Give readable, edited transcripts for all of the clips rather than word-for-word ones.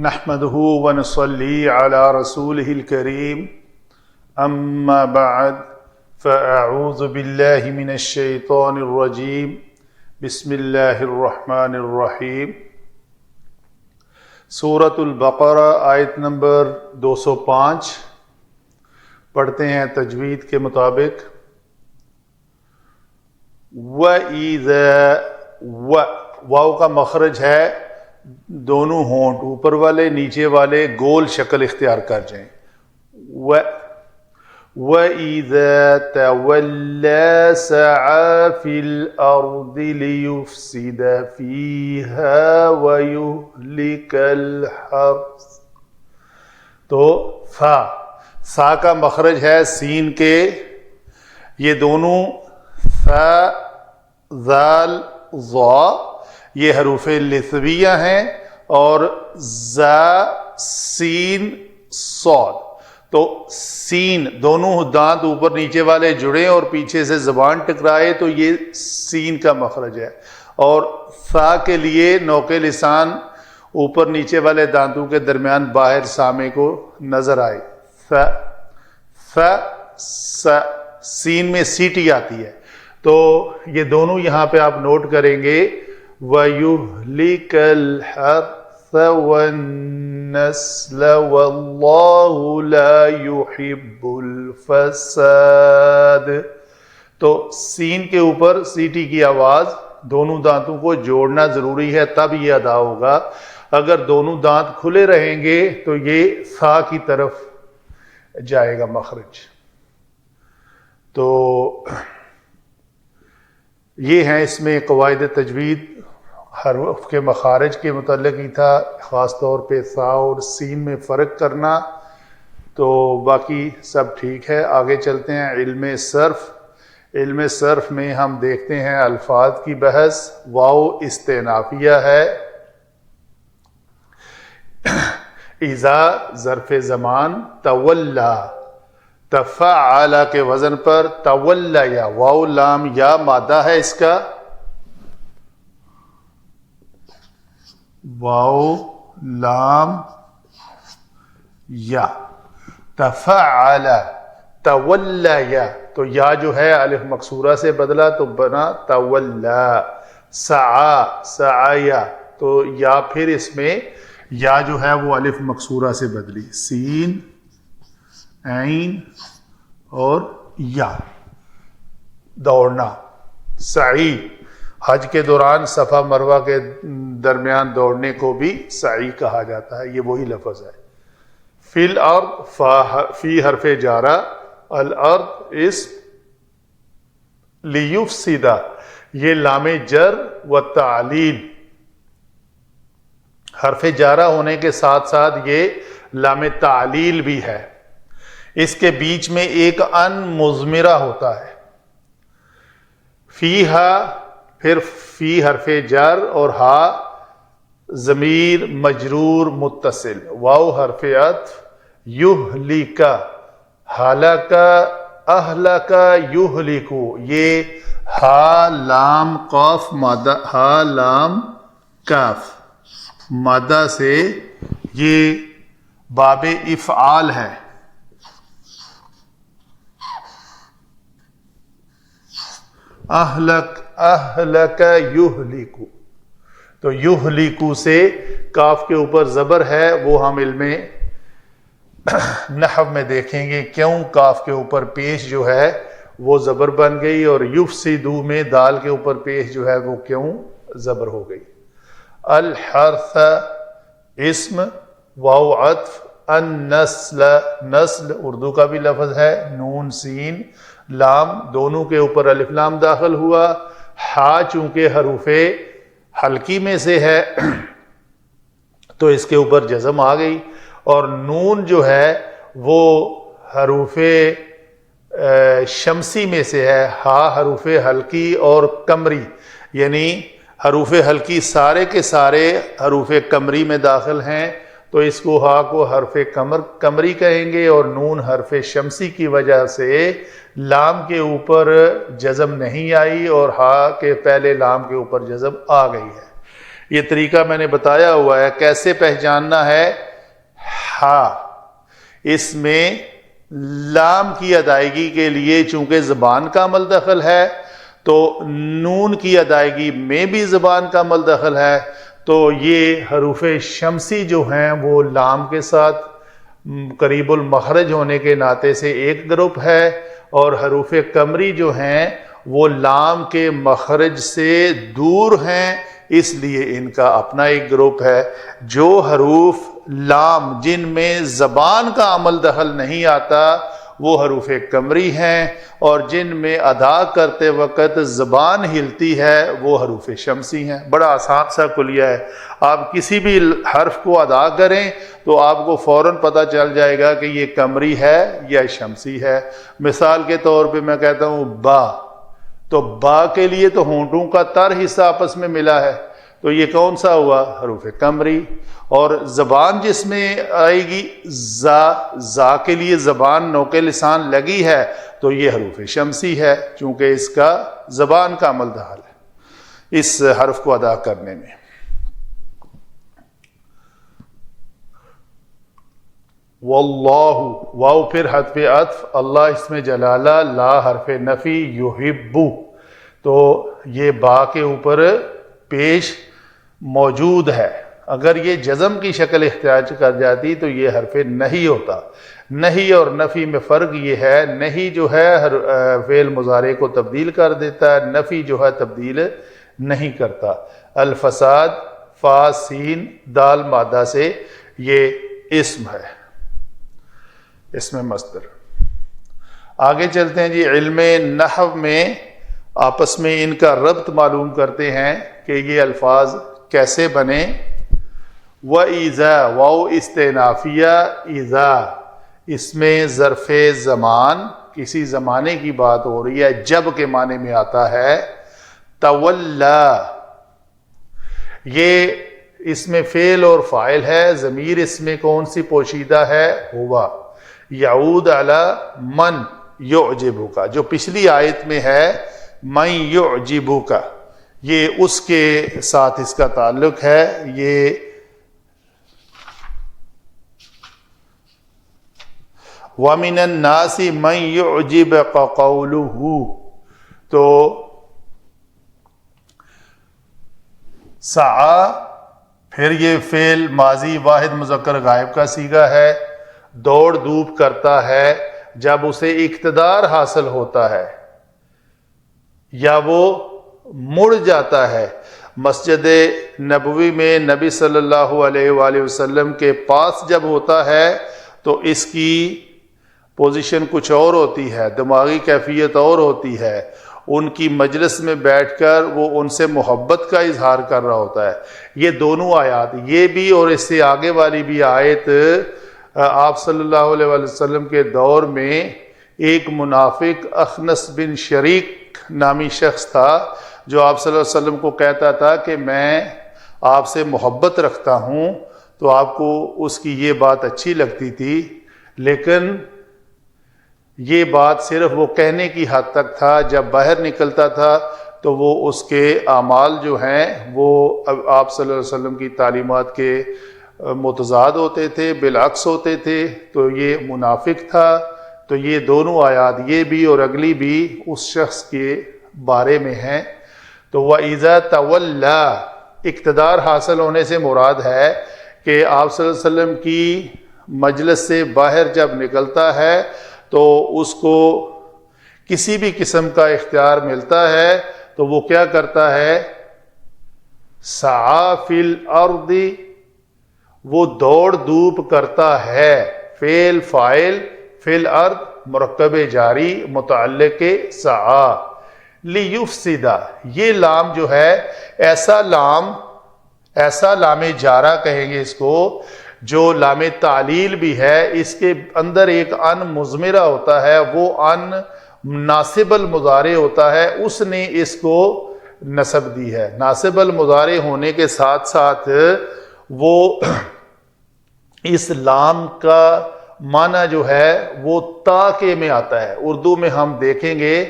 نحمده ونصلي على رسوله الكريم اما بعد فاعوذ بالله من الشیطان الرجیم بسم اللہ الرحمن الرحیم۔ سورۃ البقرہ آیت نمبر 205 پڑھتے ہیں تجوید کے مطابق۔ وَإِذَا واو کا مخرج ہے، دونوں ہونٹ اوپر والے نیچے والے گول شکل اختیار کر جائیں۔ وَإِذَا تَوَلَّى سَعَى فِي الْأَرْضِ لِيُفْسِدَ فِيهَا وَيُهْلِكَ الْحَرْثَ۔ تو سا کا مخرج ہے سین کے، یہ دونوں ثا ذال ضا یہ حروف لثویہ ہیں، اور زا سین صاد، تو سین دونوں دانت اوپر نیچے والے جڑے اور پیچھے سے زبان ٹکرائے تو یہ سین کا مخرج ہے، اور ثا کے لیے نوک لسان اوپر نیچے والے دانتوں کے درمیان باہر سامنے کو نظر آئے۔ سین میں سیٹی آتی ہے، تو یہ دونوں یہاں پہ آپ نوٹ کریں گے۔ وَيُهْلِكَ الْحَرْثَ وَالنَّسْلَ وَاللَّهُ لَا يُحِبُّ الْفَسَادَ۔ تو سین کے اوپر سیٹی کی آواز دونوں دانتوں کو جوڑنا ضروری ہے، تب یہ ادا ہوگا۔ اگر دونوں دانت کھلے رہیں گے تو یہ ثا کی طرف جائے گا مخرج۔ تو یہ ہیں اس میں قواعد تجوید، حروف کے مخارج کے متعلق ہی تھا، خاص طور پہ ثا اور سین میں فرق کرنا۔ تو باقی سب ٹھیک ہے، آگے چلتے ہیں۔ علم صرف میں ہم دیکھتے ہیں الفاظ کی بحث۔ واو استئنافیہ ہے۔ اذا ظرف زمان، تولا تفعل کے وزن پر، تولیہ واو لام یا مادہ ہے اس کا، واو لام یا، تفعل تولیہ تو یا جو ہے الف مکسورہ سے بدلا تو بنا تولا۔ سعا سعیا تو یا پھر اس میں یا جو ہے وہ الف مکسورہ سے بدلی، سین عین اور یا، دوڑنا۔ سعی حج کے دوران صفا مروہ کے درمیان دوڑنے کو بھی سعی کہا جاتا ہے، یہ وہی لفظ ہے۔ فی الارض فی حرف جارہ، الارض اسم، لیفسد یہ لام جر و تعلیل، حرف جارہ ہونے کے ساتھ ساتھ یہ لام تعلیل بھی ہے۔ اس کے بیچ میں ایک ان مضمرہ ہوتا ہے۔ فیہا پھر فی حرف جر اور ہا ضمیر مجرور متصل، واو حرف عطف، یہلک ہلاک اہلک یہلک، یہ ہا لام قاف مادہ، ہا لام کاف مادہ سے یہ باب افعال ہے۔ اہلک یہلکو، تو یہلکو سے کاف کے اوپر زبر ہے، وہ ہم علم نحو میں دیکھیں گے کیوں کاف کے اوپر پیش جو ہے وہ زبر بن گئی، اور یفسدو میں دال کے اوپر پیش جو ہے وہ کیوں زبر ہو گئی۔ الحرث اسم، واو عطف، النسل نسل اردو کا بھی لفظ ہے، نون سین لام دونوں کے اوپر الف لام داخل ہوا۔ ہا چونکہ حروف حلقی میں سے ہے تو اس کے اوپر جزم آ گئی، اور نون جو ہے وہ حروف شمسی میں سے ہے۔ ہا حروف حلقی اور کمری، یعنی حروف حلقی سارے کے سارے حروف کمری میں داخل ہیں، تو اس کو ہا کو حرف کمری کہیں گے، اور نون حرف شمسی کی وجہ سے لام کے اوپر جزم نہیں آئی اور ہا کے پہلے لام کے اوپر جزم آ گئی ہے۔ یہ طریقہ میں نے بتایا ہوا ہے کیسے پہچاننا ہے۔ ہا اس میں لام کی ادائیگی کے لیے چونکہ زبان کا عمل دخل ہے تو نون کی ادائیگی میں بھی زبان کا عمل دخل ہے، تو یہ حروف شمسی جو ہیں وہ لام کے ساتھ قریب المخرج ہونے کے ناطے سے ایک گروپ ہے، اور حروف قمری جو ہیں وہ لام کے مخرج سے دور ہیں، اس لیے ان کا اپنا ایک گروپ ہے۔ جو حروف لام جن میں زبان کا عمل دخل نہیں آتا وہ حروف قمری ہیں، اور جن میں ادا کرتے وقت زبان ہلتی ہے وہ حروف شمسی ہیں۔ بڑا آسان سا کلیہ ہے، آپ کسی بھی حرف کو ادا کریں تو آپ کو فوراً پتہ چل جائے گا کہ یہ قمری ہے یا شمسی ہے۔ مثال کے طور پہ میں کہتا ہوں با، تو با کے لیے تو ہونٹوں کا تر حصہ آپس میں ملا ہے، تو یہ کون سا ہوا؟ حروف قمری۔ اور زبان جس میں آئے گی زا کے لیے زبان نوک لسان لگی ہے تو یہ حروف شمسی ہے، چونکہ اس کا زبان کا عمل دخل ہے اس حرف کو ادا کرنے میں۔ واللہ، واو پھر حرف عطف، اللہ اس میں جلالہ، لا حرف نفی، یحبو، تو یہ با کے اوپر پیش موجود ہے۔ اگر یہ جزم کی شکل اختیار کر جاتی تو یہ حرف نہیں ہوتا۔ نہیں اور نفی میں فرق یہ ہے، نہیں جو ہے فعل مضارع کو تبدیل کر دیتا ہے، نفی جو ہے تبدیل نہیں کرتا۔ الفساد، فا سین دال مادہ سے یہ اسم ہے، اسم مصدر۔ آگے چلتے ہیں جی، علم نحو میں آپس میں ان کا ربط معلوم کرتے ہیں کہ یہ الفاظ کیسے بنے۔ وَإِذَا، واو استئنافیہ، اذا اس میں ظرف زمان، کسی زمانے کی بات ہو رہی ہے، جب کے معنی میں آتا ہے۔ تولا، یہ اس میں فعل اور فاعل ہے، ضمیر اس میں کون سی پوشیدہ ہے؟ ہوا۔ یعود علی من یعجبک، جو پچھلی آیت میں ہے من یعجبک، یہ اس کے ساتھ اس کا تعلق ہے۔ یہ وَمِنَ النَّاسِ مَن يُعْجِبُكَ قَوْلُهُ، تو سعی پھر یہ فعل ماضی واحد مذکر غائب کا صیغہ ہے، دوڑ دھوپ کرتا ہے جب اسے اقتدار حاصل ہوتا ہے یا وہ مڑ جاتا ہے۔ مسجد نبوی میں نبی صلی اللہ علیہ وآلہ وسلم کے پاس جب ہوتا ہے تو اس کی پوزیشن کچھ اور ہوتی ہے، دماغی کیفیت اور ہوتی ہے، ان کی مجلس میں بیٹھ کر وہ ان سے محبت کا اظہار کر رہا ہوتا ہے۔ یہ دونوں آیات، یہ بھی اور اس سے آگے والی بھی آیت، آپ صلی اللہ علیہ وآلہ وسلم کے دور میں ایک منافق اخنس بن شریک نامی شخص تھا جو آپ صلی اللہ علیہ وسلم کو کہتا تھا کہ میں آپ سے محبت رکھتا ہوں، تو آپ کو اس کی یہ بات اچھی لگتی تھی، لیکن یہ بات صرف وہ کہنے کی حد تک تھا۔ جب باہر نکلتا تھا تو وہ اس کے اعمال جو ہیں وہ آپ صلی اللہ علیہ وسلم کی تعلیمات کے متضاد ہوتے تھے، بالعکس ہوتے تھے، تو یہ منافق تھا۔ تو یہ دونوں آیات، یہ بھی اور اگلی بھی، اس شخص کے بارے میں ہیں۔ تو وَإِذَا تَوَلَّى، اقتدار حاصل ہونے سے مراد ہے کہ آپ صلی اللہ علیہ وسلم کی مجلس سے باہر جب نکلتا ہے تو اس کو کسی بھی قسم کا اختیار ملتا ہے تو وہ کیا کرتا ہے؟ سعی فی الارض، وہ دوڑ دھوپ کرتا ہے۔ فعل فاعل فی الارض مرکب جاری متعلق سعی، لیفسد، یہ لام جو ہے ایسا لام جارہ کہیں گے اس کو، جو لام تعلیل بھی ہے، اس کے اندر ایک ان مضمرہ ہوتا ہے، وہ ان ناصب المضارع ہوتا ہے، اس نے اس کو نصب دی ہے۔ ناصب المضارع ہونے کے ساتھ ساتھ وہ اس لام کا معنی جو ہے وہ تاکہ میں آتا ہے۔ اردو میں ہم دیکھیں گے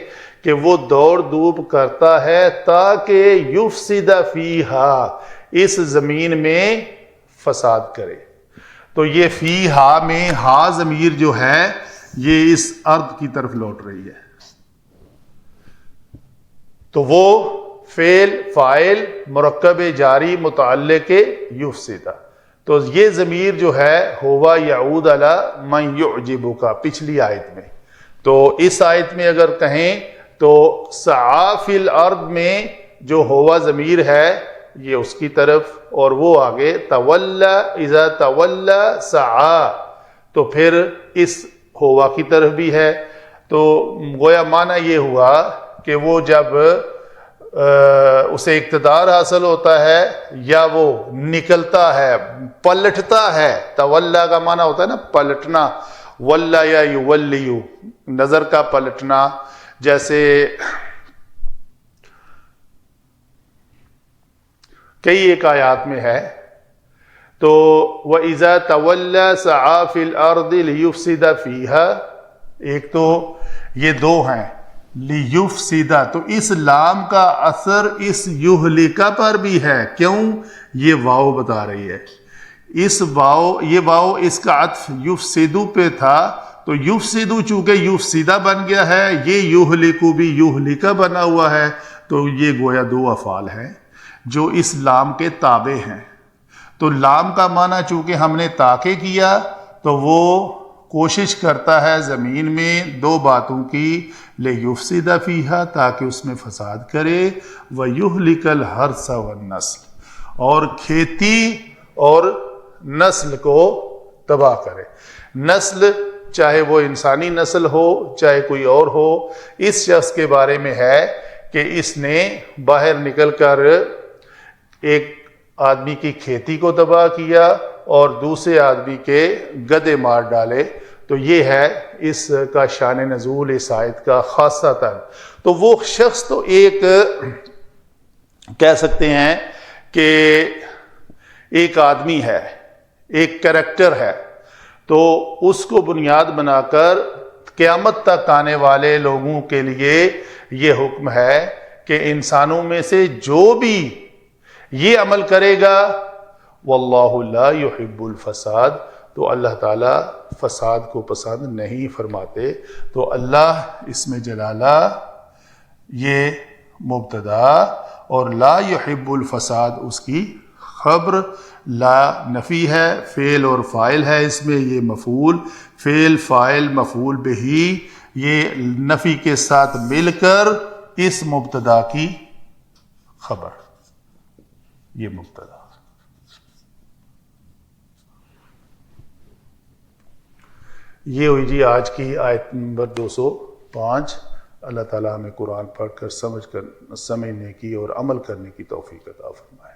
کہ وہ دوڑ دھوپ کرتا ہے تاکہ یفسد فیہا، اس زمین میں فساد کرے. تو یہ فی ہا میں ہا ضمیر جو ہے یہ اس ارض کی طرف لوٹ رہی ہے. تو وہ فعل فاعل مرکب جاری متعلق یفسد. تو یہ ضمیر جو ہے ہوا یعود علی من یعجبک پچھلی آیت میں. تو اس آیت میں اگر کہیں تو سعی فی الارض میں جو ہوا ضمیر ہے یہ اس کی طرف، اور وہ آگے تولی اذا تولی سعی تو پھر اس ہوا کی طرف بھی ہے. تو گویا معنی یہ ہوا کہ وہ جب اسے اقتدار حاصل ہوتا ہے یا وہ نکلتا ہے پلٹتا ہے. تولا کا معنی ہوتا ہے نا پلٹنا، ولا یا یولیو نظر کا پلٹنا. جیسے کئی ایک آیات میں ہے تو وَإِذَا تَوَلَّى سَعَى فِي الْأَرْضِ لِيُفْسِدَ فِيهَا، ایک تو یہ دو ہیں لیفسدہ، تو اس لام کا اثر اس یہلکا پر بھی ہے. کیوں؟ یہ واو بتا رہی ہے. اس واو، یہ واو اس کا عطف یفسدو پہ تھا، تو یفسدو چونکہ یفسدہ بن گیا ہے، یہ یہلکو بھی یہلکا بنا ہوا ہے. تو یہ گویا دو افعال ہیں جو اس لام کے تابع ہیں. تو لام کا معنی چونکہ ہم نے تاکہ کیا تو وہ کوشش کرتا ہے زمین میں دو باتوں کی، لیفسد فیہا تاکہ اس میں فساد کرے، ویہلک الحرث والنسل اور کھیتی اور نسل کو تباہ کرے. نسل چاہے وہ انسانی نسل ہو چاہے کوئی اور ہو، اس شخص کے بارے میں ہے کہ اس نے باہر نکل کر ایک آدمی کی کھیتی کو تباہ کیا اور دوسرے آدمی کے گدے مار ڈالے. تو یہ ہے اس کا شان نزول اس آیت کا خاصتاً. تو وہ شخص تو ایک کہہ سکتے ہیں کہ ایک آدمی ہے، ایک کریکٹر ہے. تو اس کو بنیاد بنا کر قیامت تک آنے والے لوگوں کے لیے یہ حکم ہے کہ انسانوں میں سے جو بھی یہ عمل کرے گا واللہ لا یحب الفساد، تو اللہ تعالیٰ فساد کو پسند نہیں فرماتے. تو اللہ اس میں جلالہ یہ مبتدا اور لا یحب الفساد اس کی خبر. لا نفی ہے، فعل اور فاعل ہے اس میں، یہ مفعول، فعل فاعل مفعول بہی، یہ نفی کے ساتھ مل کر اس مبتدا کی خبر، یہ مبتدا. یہ ہوئی جی آج کی آیت نمبر 205. اللہ تعالیٰ ہمیں قرآن پڑھ کر سمجھنے کی اور عمل کرنے کی توفیق عطا فرمائے.